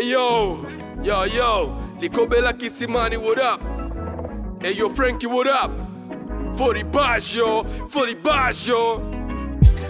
Hey yo, Likobela Kisimani, what up? Hey yo, Frankie, what up? 40 bars yo.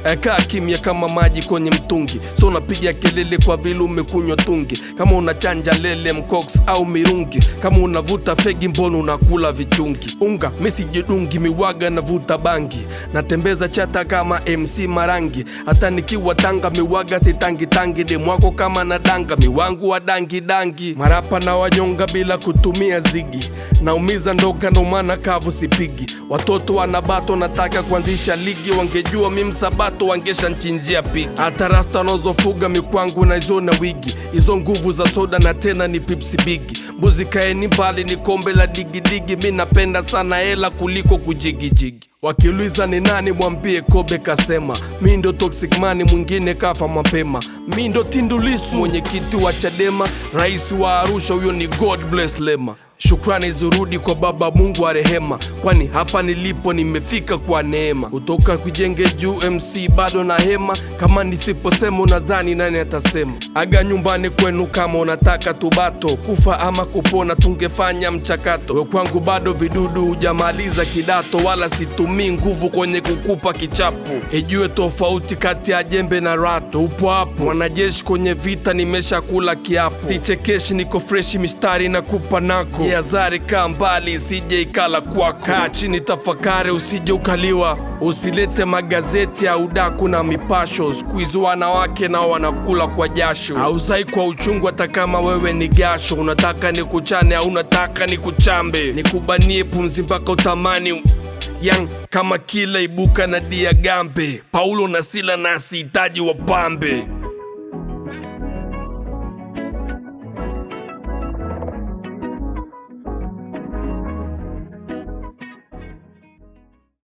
Eka kimya kama maji kwenye mtungi, so unapiga kelele kwa vile umekunywa tungi. Kama unachanja lele mkoks au mirungi, kama unavuta fegi mbono unakula vichungi. Unga mesijidungi miwaga navuta bangi, natembeza chata kama MC Marangi. Hata nikiwa Tanga miwaga sitangi demwako kama nadanga miwangu wa dangi. Marapa na wanyonga bila kutumia zigi, naumiza ndoka ndo maana kavu sipigi. Watoto wanabato nataka kuanzisha ligi, wangejua mimi Sabato wangesha nchinzia pigi. Hata rasta nozofuga mikwangu na izo na wigi, izo nguvu za soda na tena ni pipsi bigi. Mbuzi kaeni mbali ni kombe la digidigi, mi napenda sana hela kuliko kujigijigi. Wakiuliza ni nani mwambie Kobe kasema, mi ndo Toxic Money mwingine kafa mapema. Mi ndo Tundu Lissu mwenyekiti wa Chadema, rais wa Arusha huyo ni God bless Lema. Shukrani zurudi kwa baba Mungu wa rehema, kwani hapa nilipo nimefika kwa neema. Kutoka kujenge juu MC bado na hema, kama nisiposema unadhani nani atasema? Aga nyumbani kwenu kama unataka tubato, kufa ama kupona tungefanya mchakato. We kwangu bado vidudu hujamaliza kidato, wala situmii nguvu kwenye kukupa kichapo. Ijue tofauti kati ya jembe na rato, upo hapo wanajeshi kwenye vita nimesha kula kiapo. Sichekeshi niko freshi mistari na kupa nako, yazari kaa mbali isije ikala kwako. Kaa chini tafakari usije ukaliwa, usilete magazeti ya udaku na mipasho. Squeeze wanawake na wanakula kwa jasho, hauzai kwa uchungu hata kama wewe ni gasho. Unataka ni kuchane au unataka ni kuchambe, nikubanie pumzi mpaka utamani yang kama kila ibuka na Diagambe. Paulo na Sila na sihitaji wapambe.